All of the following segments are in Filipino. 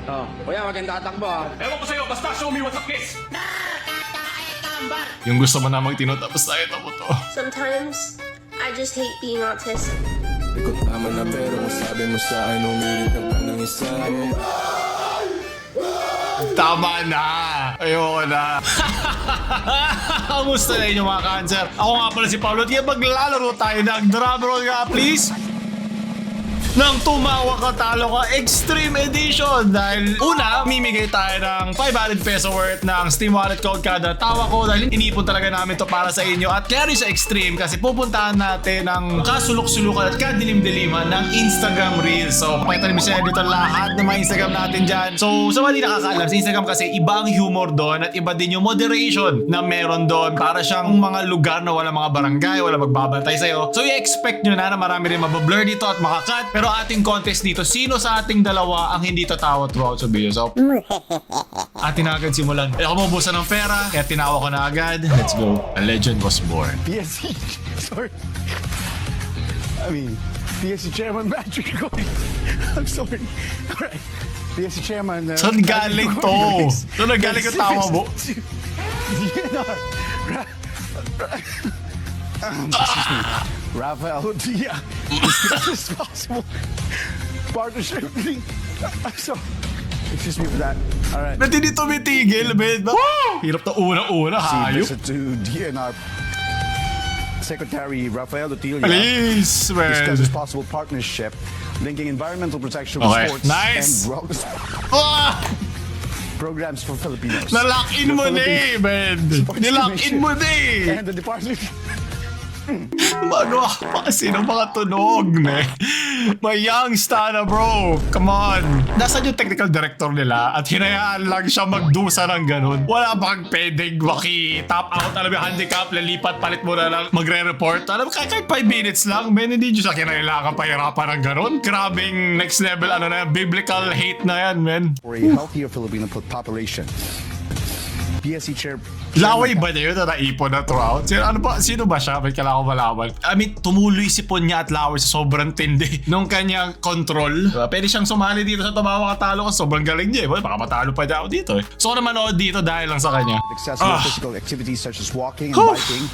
Oh, kuya, wag kang tatakbo ah. Ewan ko sa'yo, basta show me what's a kiss! Yung gusto mo namang tinutapos tayo, tamo to. Sometimes, I just hate being autistic. Di ko tama na pero kung sabi mo sa akin umilit ka pa ng isa. Tama na! Ayoko na. Kamusta na inyo mga cancer? Ako nga pala si Pablo at kaya maglalaro tayo ng drum roll nga please. Nang tumawa ka talo ka Extreme Edition dahil una, mimigay tayo ng 500 peso worth ng Steam Wallet code kada tawa ko dahil inipon talaga namin to para sa inyo at kaya rin sa Extreme kasi pupuntahan natin ng kasulok-sulukan at kadilim-diliman ng Instagram Reels. So, pakita namin siya dito lahat ng mga Instagram natin dyan. So, sa mga di nakakaalam, sa Instagram kasi iba ang humor doon at iba din yung moderation na meron doon para siyang mga lugar na wala mga barangay, wala magbabantay sa'yo. So, i-expect nyo na marami rin mabablur dito at makakat. Pero ating contest dito, sino sa ating dalawa ang hindi tatawa throughout sa video? So, atin na agad simulan. Ako mabusan ng pera, kaya tinawa ko na agad. Let's go. A legend was born. PSC, sorry. I mean, PSC Chairman Patrick Goy. I'm sorry. All right. PSC Chairman. Saan galing to? Saan galing ang tawa mo? Excuse me. Rafael Dia. Is this possible? Partnership. So, excuse me for that. All right. Ba't hindi tumitigil, Ben? Hirap na unang-una, hayop. Listen to DNR Secretary Rafael Otilia Please, discuss man. this possible partnership linking environmental protection with Okay, sports nice. and wellness Ah! programs for Filipinos. Nalock-in mo na eh, Ben. Nilock-in mo na eh. And the department. Ano pa kasi ng mga tunog, ne? May young star bro. Come on. Nasaan yung technical director nila at hinayaan lang siya magdusa ng ganun? Wala bang pwedeng maki-top out? Alam yung handicap, lalipat, palit mo na lang, magre-report. Alam mo, kahit 5 minutes lang, men, hindi nyo siya kinailangan pahirapan ng ganun. Grabing next level, ano na yan, biblical hate na yan, men. For a healthier Filipino population. PSC Chair. Laway ba niya yun na naipon na throughout? Sino ba siya? May kailangan ko malaman. I mean, tumuloy sipon niya at laway sa sobrang tindi nung kanyang control. Diba? Pwede siyang sumali dito sa Tumawa Ka Talo kasi sobrang galing niya. Baka matalo pa niya ako dito eh. So ako naman dito dahil lang sa kanya. Accessible physical activities such as walking and biking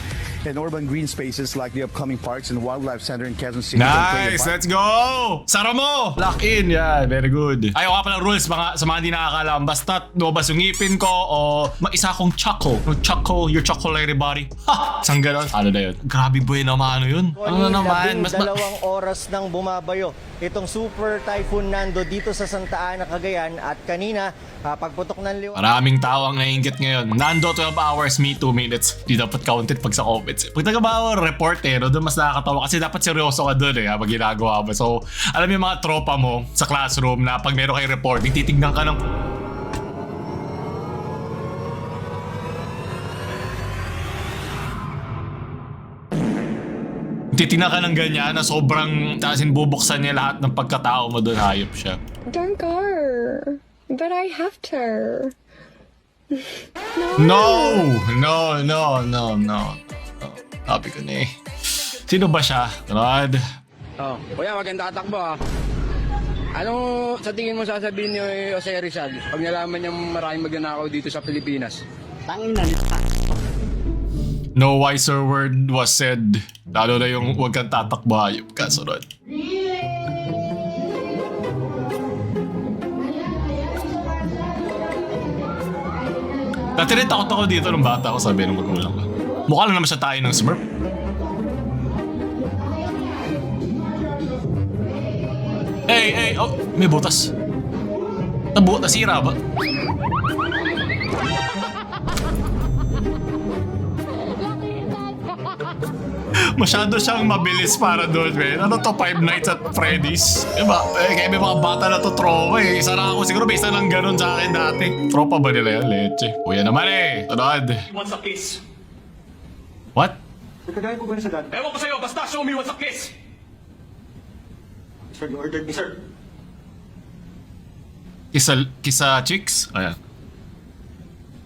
in urban green spaces like the upcoming Parks and Wildlife Center in Quezon City. Nice! Let's go! Sara mo! Lock in! Yeah, very good. Ayaw ka pa ng rules sa mga hindi nakakaalam. Basta lumabas yung ngipin ko o isa akong chuckle. No, chuckle, your chocolate body. Ha! Isang ganon. Ano na yun? Grabe boy naman ano yun? Ano na naman? Dalawang oras nang bumabayo itong Super Typhoon Nando dito sa Santa Ana, Cagayan at kanina pagputok ng liwanag. Maraming tao ang nainggit ngayon. Nando 12 hours, me 2 minutes. Di dapat counted pag sa comments. Pag nagbabawa report no, doon mas nakakatawa kasi dapat seryoso ka doon habang ginagawa mo. So, alam mo yung mga tropa mo sa classroom na pag meron kayo reporting, titignan ka ng titignan ka ng ganyan na sobrang tasin bubuksan niya lahat ng pagkatao mo doon. Hayop siya. Don't go. But I have to. No. Sabi ko na eh. Sino ba siya? Rod? Oh, kuya, wag kang tatakbo ah. Ano sa tingin mo sasabihin ni Jose Rizal pag nalaman niyang maraming magnanakaw dito sa Pilipinas? No wiser word was said. Lalo na yung huwag kang tatakbo, hayop ka. Sunod. Dati rin takot ako dito nung bata ko, sabi ng magulang ko. Mukha lang naman siya tayo ng Smurf. Hey, oh, may butas. Nasira ba? Masyado siyang mabilis para doon, man. Ano to, 5 Nights at Freddy's? Diba? Kaya may mga bata na to tropa eh. Isa na ako siguro, may isa lang ganun sa akin dati. Tropa ba nila yan? Leche. Kuya naman eh. Tunod. He wants a kiss. What? Ewan ko sa'yo, basta show me what's a kiss! Sir, you ordered me, sir. Kisa chicks? Ayan.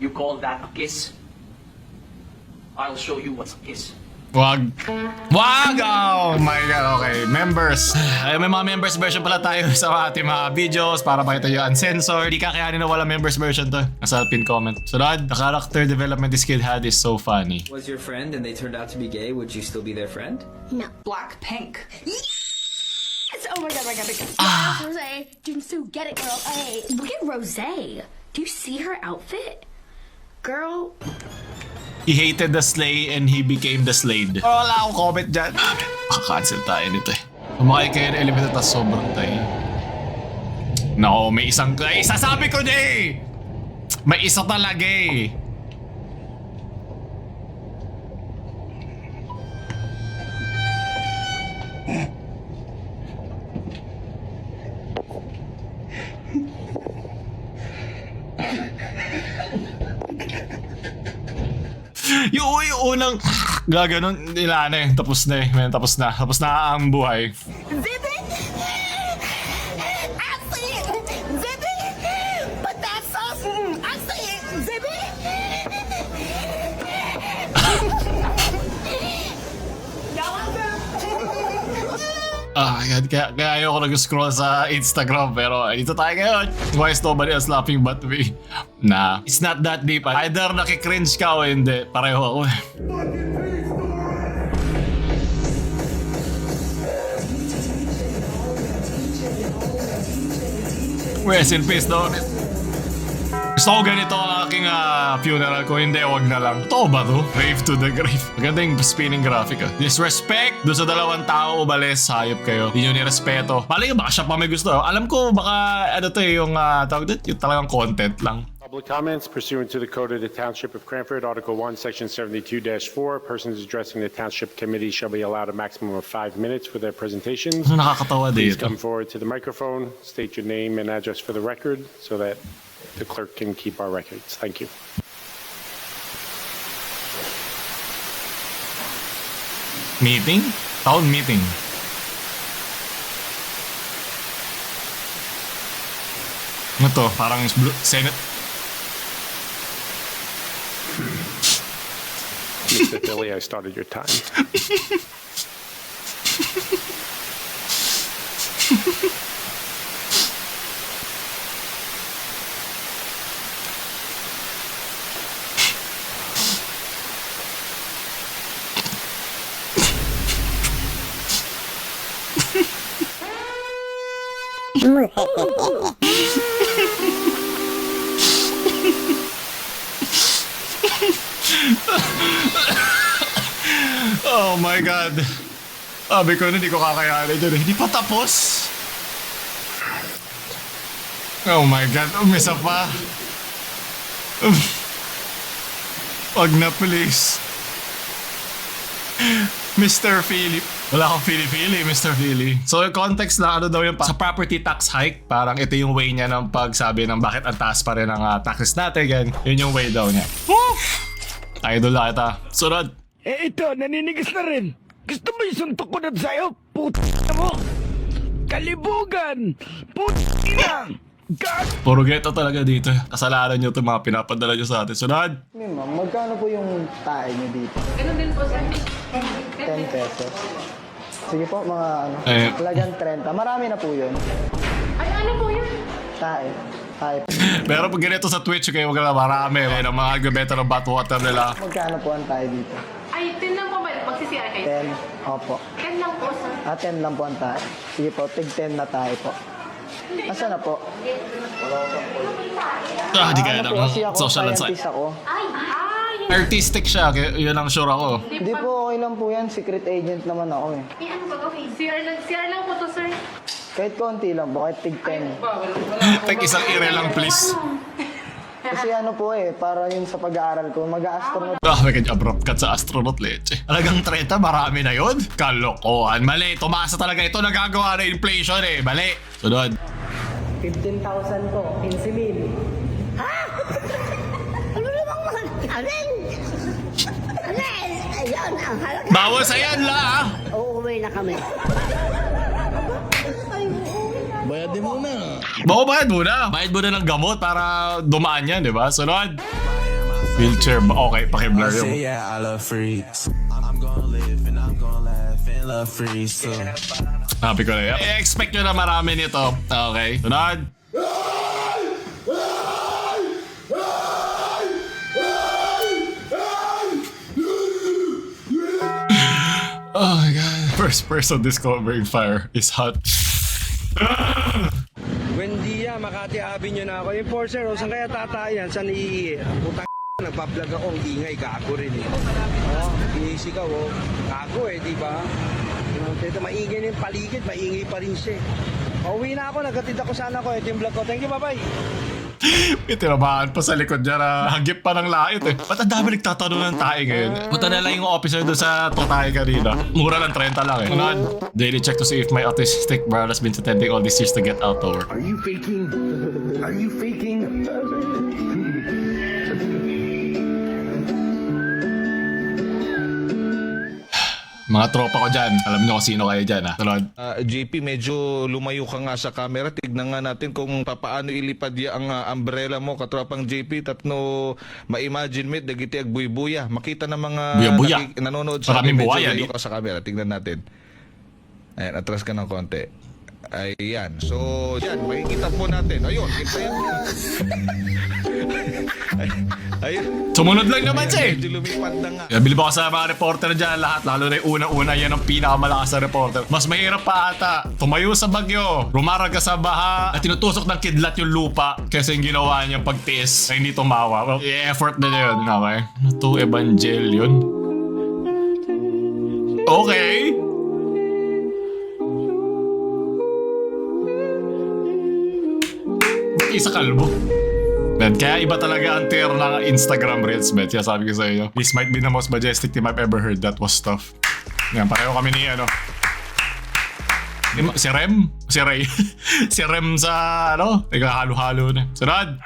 You call that a kiss? I'll show you what's a kiss. Wag. Wag! Oh my God, okay. Members. Ay, may mga members version pala tayo sa ating mga videos para makita yung uncensored. Di kakayanin na wala members version to. Nasa pin comment. Sunod, the character development this kid had is so funny. Was your friend and they turned out to be gay, would you still be their friend? No. Blackpink. Yes! Oh my god, my god, my god. Rose, Jinsu, get it, girl. Hey, look at Rose. Do you see her outfit? Girl, He hated the slay and he became the slayed. Oh, wala akong comment dyan. Maka-cancel tayo nito eh. Kumakay kayo ng elevator tas sobrang tayo. No, may isang... Ay, sasabi ko na eh! May isa talaga eh. Yung unang gaganon nila na eh. Tapos na eh. Man, tapos na. Tapos na ang buhay. Zippy! I see it! Zippy! But that's us! I see it! Zippy! Kaya ayoko nag-scroll sa Instagram pero dito tayo ngayon. Why is nobody else laughing but me? Nah, it's not that deep. Either nakikringe ka o hindi. Pareho ako eh. Rest in peace, no? Gusto ko ganito ang aking funeral ko, hindi, wag na lang. Totoo ba to? Grave to the grave. Maganda yung spinning graphic ah. Disrespect doon sa dalawang tao, umalis, hayop kayo. Hindi nyo nirespeto. Palagi baka siya pa may gusto. Alam ko baka ano to yung tawag dito, yung talagang content lang. Public comments pursuant to the Code of the Township of Cranford, Article 1, Section 72-4. Persons addressing the Township Committee shall be allowed a maximum of 5 minutes for their presentations. Ano nakakatawa Please dito? come forward to the microphone, state your name and address for the record so that the clerk can keep our records. Thank you. Meeting? Town meeting. Ano to? Parang Senate. Mr. Billy, I started your time. Oh my God. Sabi ko na hindi ko kakayanin dyan. Hindi pa tapos. Oh my God. Umisa pa. Wag na please. Mr. Philip. Wala akong Philly, Mr. Philly. So yung context lang, ano daw yung sa property tax hike, parang ito yung way niya ng pagsabi ng bakit ang taas pa rin ang taxes natin. Yan. Yun yung way daw niya. Woo! Idol na kita. Sunod. Eh ito, naninigas na rin. Gusto mo yung suntok ko na sa'yo? Puta mo! Kalibugan! Puta! God! Puro ghetto talaga dito. Kasalanan nyo itong mga pinapadala nyo sa atin. Sunod. Ma'am, magkano po yung tae niyo dito? Ganun din po, sir. 10 pesos. Sige po, mga ano. Eh. Talagang 30. Marami na po yun. Ay, ano po yun? Tae. Tae po. Pero pag ganito sa Twitch, kayo wag na marami. Ayun ang mga gabeta ng bathwater nila. Magkano po ang tae dito? Ay, 10 lang po ba? Magsisiyara kayo? 10. Opo. 10 lang po, sir. 10 lang po ang tae. Sige po, tig 10 na tae po. Asa na po? Di kaya Ano po, kasi ng ako social scientist anxiety. ako. Ay, Artistic siya, kaya yun ang sure ako. Hindi po, okay lang po yan. Secret agent naman ako eh. Ay, ano ba? Okay, CR lang po to, sir. Kahit konti lang po, kahit tig 10. Tek isang ire lang please. Kasi ano po eh, para yun sa pag-aaral ko, mag-astronaut. May kanya abrupt cut sa astronaut leche. Talagang 30, marami na yun. Kalokohan. Mali, tumaas na talaga ito. Nagagawa na inflation eh. Mali. Sunod. 15,000 po, 15,000. Ano namang mga amin? Amin! Ayun, ang halaga. Bawas ayan la ah. Uuwi na kami. Bayad muna. Bayad muna ng gamot para dumaan yan, di ba? Sunod. Wheelchair. Okay, pakiblur yung. I love freaks. I'm gonna live Happy ko na yan. I-expect nyo na marami nito. Okay. Sunod. Oh my God. First person discovering fire is hot. Buendia, Makati Avenue na ako. Enforcer, saan kaya tatayan? Saan putang nagpa-vlog ako, ang ingay, gago rin eh. Inisigaw, gago eh, di ba? Ito, maingay na yung paligid, maingay pa rin siya. Uwi na ako, nagatid ako sana ko. Ito yung vlog ko. Thank you, bye-bye. May tinamaan pa sa likod niya na hagip pa ng lait eh. Ba't ang dami nagtatanong ng tae ngayon? Punta na lang yung officer doon sa tae kanina. Mura lang, 30 lang eh. Unad, daily check to see if my autistic brother has been attending all these years to get out to work. Are you faking? Are you faking? Mga tropa ko dyan. Alam niyo kung sino kayo dyan ha. Sunod. JP, medyo lumayo ka nga sa camera. Tignan nga natin kung paano ilipad ang umbrella mo, katropang JP. Tapno, ma-imagine mo, dagiti agbuy-buya. Makita ng mga Buya-buya. nanonood sa Maraming atin, buhaya, medyo di? lumayo ka sa camera. Tignan natin. Ayan, atras ka ng konti. Ayan. So, yan. Makikita po natin. Ayun. Kita yan. Ayun. Sumunod lang naman siya eh. Medyo lumipad na nga. Bilib ako sa mga reporter dyan lahat. Lalo na yung una-una. Yan ang pinakamalakas na reporter. Mas mahirap pa ata. Tumayo sa bagyo. Rumarag ka sa baha. At tinutusok ng kidlat yung lupa. Kasi yung ginawa niyang pagtiis na hindi tumawa. Well, effort na yun. Okay. Ano to? Evangelion? Okay. Isa kalbo. Man, kaya iba talaga ang tier ng Instagram Reels, bet. Kaya sabi ko sa inyo, this might be the most majestic team I've ever heard. That was tough. Yan, pareho kami ni ano. Si Rem? Si Ray? Si Rem sa ano? Nagkahalo-halo na. Sunod!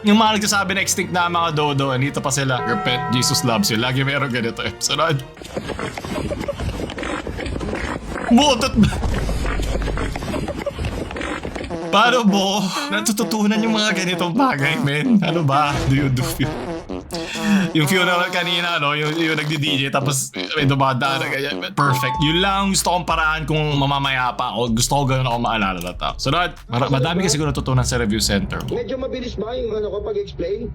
Yung mga nagsasabi na extinct na mga dodo, andito pa sila. Repent, Jesus loves you. Lagi meron ganito eh. Sunod. Butot ba? Paano mo? Natututunan yung mga ganitong bagay, men. Ano ba? Do you do feel? Yung funeral kanina, no? Yung nagdi-DJ tapos may dumadaan na ganyan. Perfect. Yun lang gusto kong paraan kung mamamaya pa ako. Gusto ko ganun ako maalala na tao. Sunod. Madami kasi ko natutunan sa review center. Medyo mabilis ba yung ano ko pag-explain?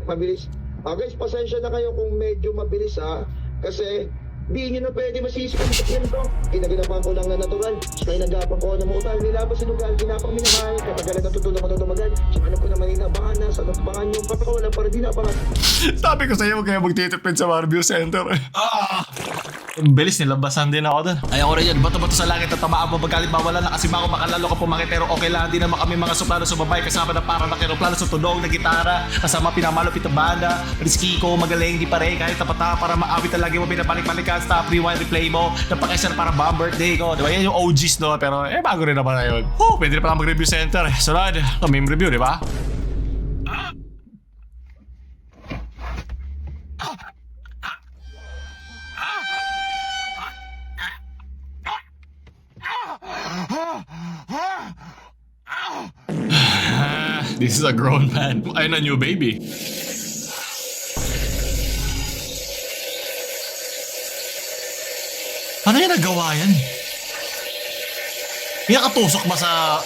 Mabilis? Guys, pasensya na kayo kung medyo mabilis kasi di nyo na pwede masisikin ko. Ginaganapan ko lang na natural. Kaya nagapan ko na mautal. Nilabas sinugal. Ginapang minamahal. Katagalan natutulong ko na tumagal. Alam ko naman inabangan na. Sa nabangan yung papakawalan para di nabangan. Sabi ko sa'yo, kaya magtitipid sa mga review center. Ang bilis, nilabasan din ako dun. Ay ako rin yan, bato-bato sa langit at tamaan mo magalit mawala na kasi bako makalalo ka pumakit pero okay lang, di naman kami mga suplano sumabay kasama na para na keroplano sa tunog na gitara kasama pinamalupit na banda, risky ko magaling di pare kahit tapata para maawit na lagi mo binabalik-balikan stop, rewind, replay mo napakasya na para bomb birthday ko, diba yan yung OGs no pero bago rin naman na yun. Pwede na pala mag-review center sunod, kami review diba? This is a grown man and a new baby. Ano yan nagawa yan? Pinakatusok ba sa...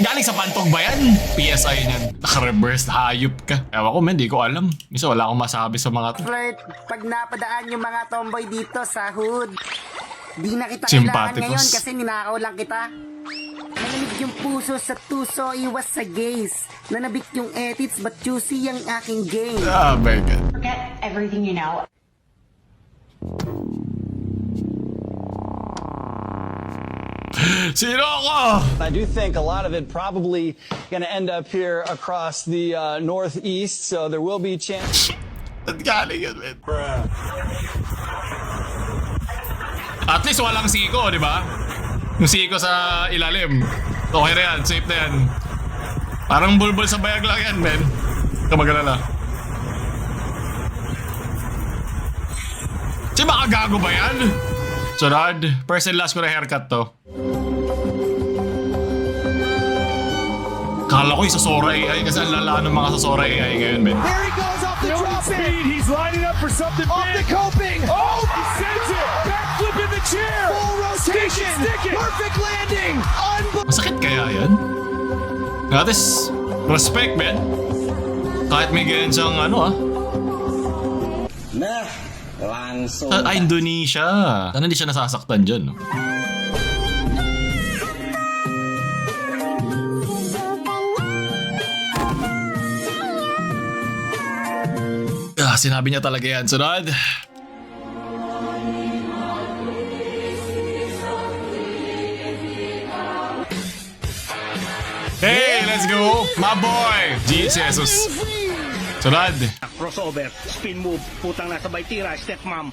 Galing sa pantog ba yan? PSI niyan. Naka-reverse, hayop ka. Ewan ko men, di ko alam. Misa wala akong masabi sa mga... Flirt, pag napadaan yung mga tomboy dito sa hood, di na kita kailangan Sympathicos. ngayon kasi ninakaw lang kita. Malamig yung puso sa tuso, iwas sa gaze. Nanabik yung edits, but juicy yung aking game. Oh my God. Forget everything you know. Sino ako? I do think a lot of it probably going to end up here across the northeast, so there will be chance. At galing yun, man. At least walang siko, di ba? Yung siko sa ilalim. Okay na yan, safe na yan. Parang bulbul sa bayag lang yan, men. Kamagalala. Si baka gago ba yan? Sunod, first and last ko na haircut to. Kala ko yung sa Sora AI kasi ang lala ng mga sa Sora AI ngayon, men. There he goes off the drop in. He's lining up for something big. Off the coping. Oh, he sends it. Backflip in the chair. Full rotation. Stick it. Perfect landing. Masakit kaya yan? That is respect, man. Kahit may ganyan siyang Nah, langsung. Indonesia. Sana hindi siya nasasaktan dyan, no? Sinabi niya talaga yan. Sunod. Hey, let's go. My boy. Jesus. Sunod. Crossover, spin move, putang nasa bay tira, step mom.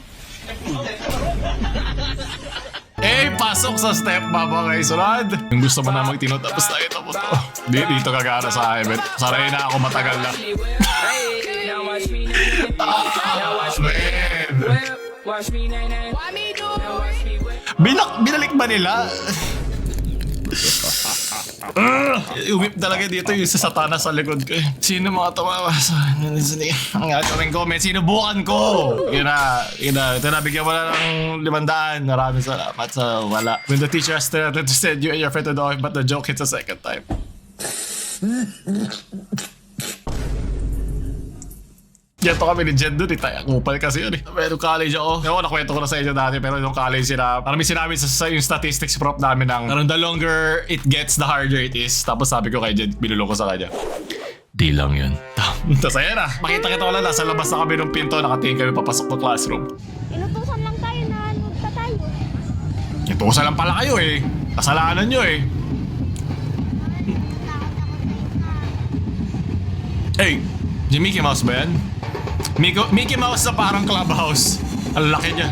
Pasok sa step, babangay. Sunod. Yung gusto mo na magtinod, tapos tayo tapos to. Dito kagana sa akin. Sanay na ako matagal na. Binalik ba nila? Umip talaga dito yung sa Satanas sa likod ko. Sino mga tumawa sa ang ating comment? Sinubukan ko. Ito na, bigyan mo na ng 500. Maraming salamat sa wala. When the teacher has to send you and your friend to the office, but the joke hits a second time. Ganto kami ni Jen doon, kupal kasi yun eh. Pero college ako. Ewan, nakwento ko na sa inyo dati, pero yung college parang may sinabi sa yung statistics prop namin ng the longer it gets, the harder it is. Tapos sabi ko kay Jen, binulong ko sa kanya. Di lang yun. Tapos ayan na, makita kita wala, nasa labas na kami ng pinto, nakatingin kami papasok ng classroom. Inutusan lang tayo na magtatay. Inutusan lang pala kayo eh. Kasalanan nyo eh. Hey, yung Mickey Mouse ba yan? Mickey Mouse na parang clubhouse. Ang laki niya.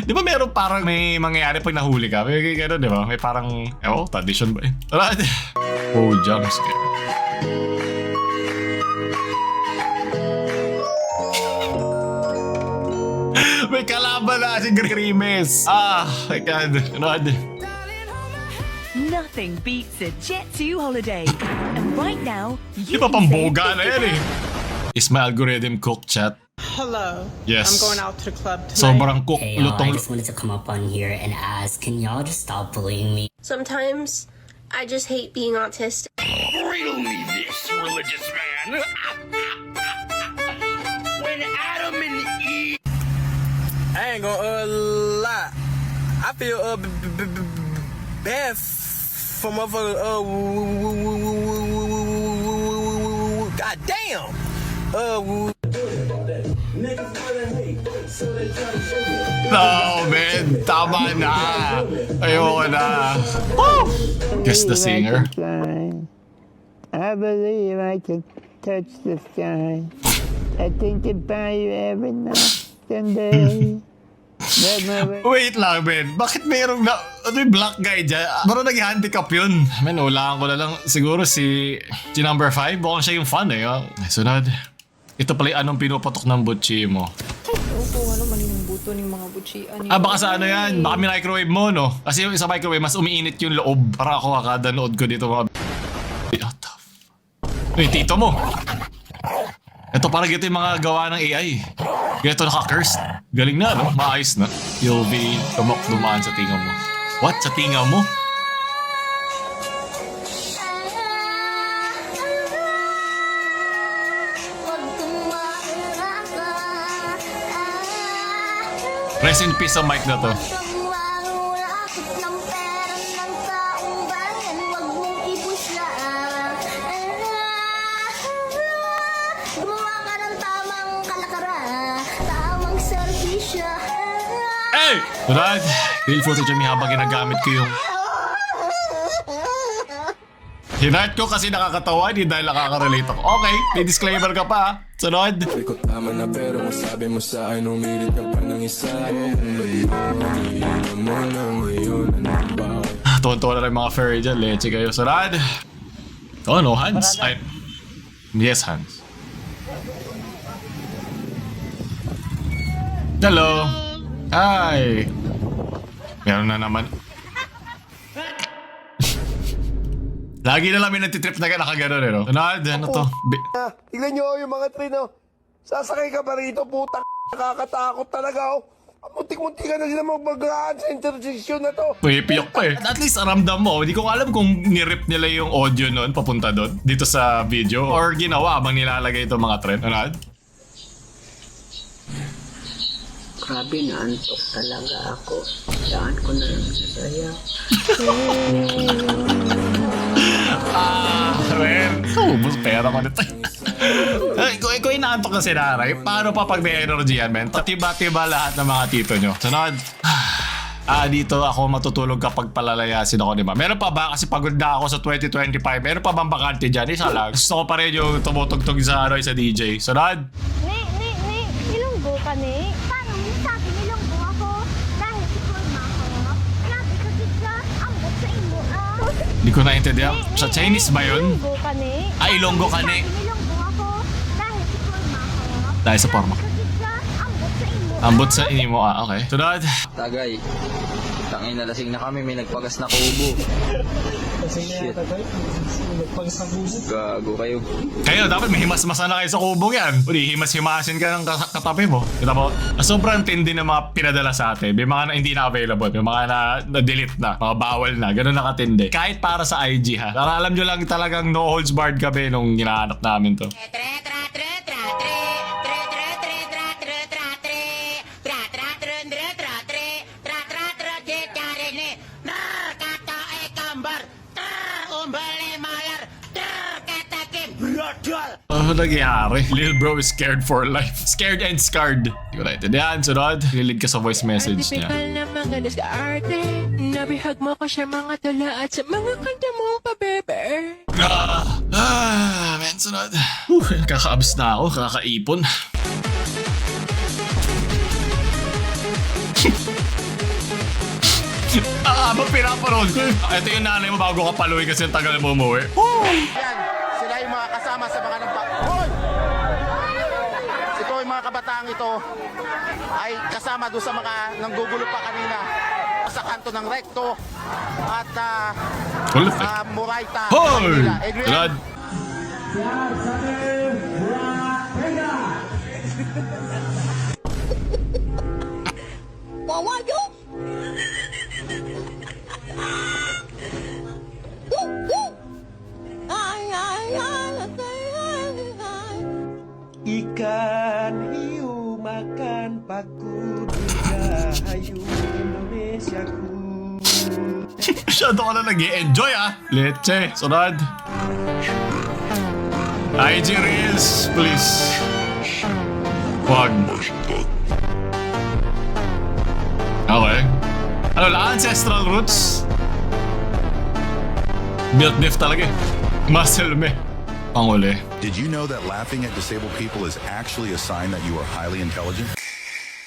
Di ba meron parang may mangyayari pag nahuli ka? May gano'n, di ba? May parang, tradition ba eh? Tara, jump scare. May kalaban na si Grimes. My God. Ano? Nothing beats a Jet2 holiday. And right now, Di pa pamboga na yan eh. Is my algorithm cook, chat? Hello. Yes. I'm going out to the club tonight. Sobrang cook. Hey, y'all, I just wanted to come up on here and ask, can y'all just stop bullying me? Sometimes I just hate being autistic. Riddle me this, religious man. When Adam and Eve. I ain't gonna lie. I feel bad for motherfuckers. God damn. No, man. Tama na. Ayoko na. Woo! Guess the singer. I believe I can touch the sky. I think about you every night and day. Wait lang, Ben. Bakit mayroong yung black guy dyan? Baro nag-handicap yun. Men, ulaan ko na lang. Siguro si number 5. Mukhang siya yung fan eh. Sunod. Ito pala yung anong pinupatok ng butchi mo. Maninong buto ng mga butsian. Baka sa ano yan. Baka microwave mo, no? Kasi yung sa microwave, mas umiinit yung loob. Para ako kada nood ko dito mga... Uy, tito mo. Ito parang ito yung mga gawa ng AI. Ito naka-cursed. Galing na, no? Maayos na. You'll be dumaan sa tinga mo. What? Sa tinga mo? Rest in peace ang mic na to. Hey! Brad, real footage yung habang ginagamit ko yung... Hinart ko kasi nakakatawa, hindi dahil nakaka-relate ako. Okay, may disclaimer ka pa. Sunod. Sabi ko tama na pero kung sabi mo sa akin umirit ka pa ng isa. Kung nag-iinom mo na ngayon, ano ba? Tuwan-tuwa na rin mga furry dyan, leche kayo. Sunod. Oh no, Hans. Yes, Hans. Hello. Hi. Meron na naman. Lagi na lang may nagtitrip na nakagano eh, no? Ano to? Tignan nyo yung mga train, oh. Sasakay ka ba rito, putang nakakatakot talaga, oh. Muntik-muntik ka na sila magbagaan sa intersection na to. Puyipiyok pa eh. At least aramdam mo. Hindi ko alam kung nirip nila yung audio nun papunta doon dito sa video or ginawa abang nilalagay itong mga trend. Ano? Grabe, naantok talaga ako. Saan ko na lang sasaya. Ubus pera ko nito. Kung inaantok na si Naray, paano pa pag may energy yan, men? Tiba-tiba lahat ng mga tito nyo. Sunod. Dito ako matutulog kapag palalayasin ako, di ba? Meron pa ba? Kasi pagod na ako sa 2025. Meron pa bang bakante dyan? Isa lang. Gusto ko pa rin yung tumutugtog sa DJ. Sunod. Ilonggo ka, ni? Paano mo sabi nilonggo ako? Dahil si Kurma ako. Grabe ka kita, ambot sa imo, Hindi ko naintindihan. Sa Chinese ba yun? Ilonggo ka, ni? Ilonggo ka, ni. Nilonggo ako. Dahil si Kurma ako. Dahil sa forma. Ambot sa inimo, okay. Sunod. Tagay. Tangin na lasing na kami, may nagpagas na kubo. Shit. Nagpagas na kubo? Gago kayo. Kayo, dapat may himas-masan na kayo sa kubo yan. Uli, himas-himasin ka ng katabi mo. Kita mo? Sobrang tindi ng mga pinadala sa atin. May mga na hindi na available. May mga na-delete na. Mga bawal na. Ganun nakatindi. Kahit para sa IG ha. Para alam nyo lang talagang no holds barred kami nung ginahanap namin to. Ano nangyari? Lil bro is scared for life. Scared and scarred. Hindi ko naintindihan. Sunod, lilig ka sa voice message niya. Typical na mga nag-arte. Nabihag mo ko siya mga tula at sa mga kanta mo pabebe. Men, sunod. Kakaabs na ako. Kakaipon. Abang pinapanood ko. Ito yung nanay mo bago ka paluwi kasi ang tagal mo umuwi. Yan, sila yung mga kasama sa mga Hoy! Ito yung mga kabataang ito ay kasama doon sa mga nanggugulo pa kanina sa kanto ng Recto at sa Murayta. Hoy! Sunod. Wawayo! Ikan hiu makan paku Dirgahayu Indonesiaku. Masyado ka na nag-i-enjoy Leche. Sunod. IG Reels, please. Wag. Okay. Ano lang? Ancestral roots? Built diff talaga Muscle me. Panguli. Did you know that laughing at disabled people is actually a sign that you are highly intelligent?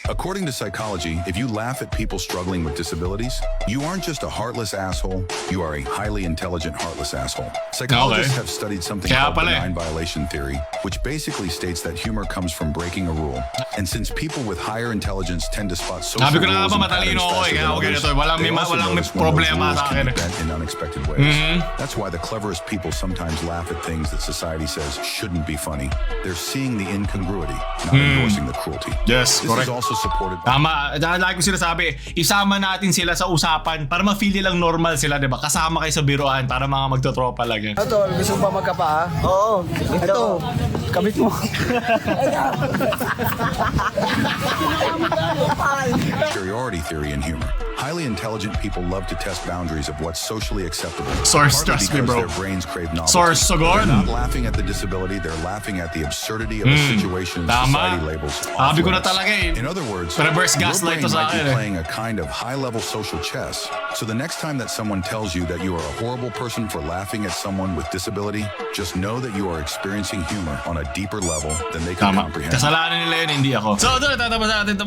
According to psychology, if you laugh at people struggling with disabilities, you aren't just a heartless asshole, you are a highly intelligent heartless asshole. Psychologists have studied something called benign violation theory, which basically states that humor comes from breaking a rule. And since people with higher intelligence tend to spot social rules and patterns faster than others, they also notice when those rules can be bent in unexpected ways. That's why the cleverest people sometimes laugh at things that society says shouldn't be funny. They're seeing the incongruity, not endorsing the cruelty. Yes, this correct. is also supported by... Tama. Lagi ko sinasabi, isama natin sila sa usapan para ma-feel nilang normal sila, diba? Kasama kayo sa biruan para mga magtotropa lang yan. Ito, gusto mo ba magkapa? Oo. Ito, kabit mo. Superiority theory and humor. Highly intelligent people love to test boundaries of what's socially acceptable. Source, Partly trust me, because bro. their brains crave novelty. Source, Sogorn. They're not laughing at the disability, they're laughing at the absurdity of a situation society labels Sabi ko na talaga In other words, reverse your gaslight brain to sa might be akin playing a kind of high-level social chess. So the next time that someone tells you that you are a horrible person for laughing at someone with disability, just know that you are experiencing humor on a deeper level than they can comprehend. Kasalanan nila yun, hindi ako. So, ito, tatapos natin ito.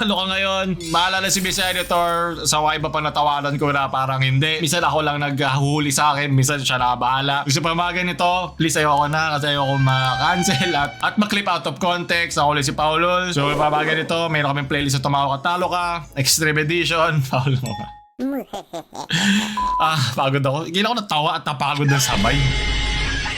Ano ka ngayon? Maalala si Miss Editor. or sa mga iba pa natawanan ko na parang hindi. Minsan ako lang naghahuli sa akin, minsan siya nakabahala. Gusto pa mga ganito, please ayoko na kasi ayoko ma-cancel at ma-clip out of context. Ako ulit si Paolo. So pa mga ganito, mayroon kaming playlist na Tumawa Ka Talo Ka, Extreme Edition, Paolo ka. Pagod ako. Hindi ako natawa at napagod ng sabay.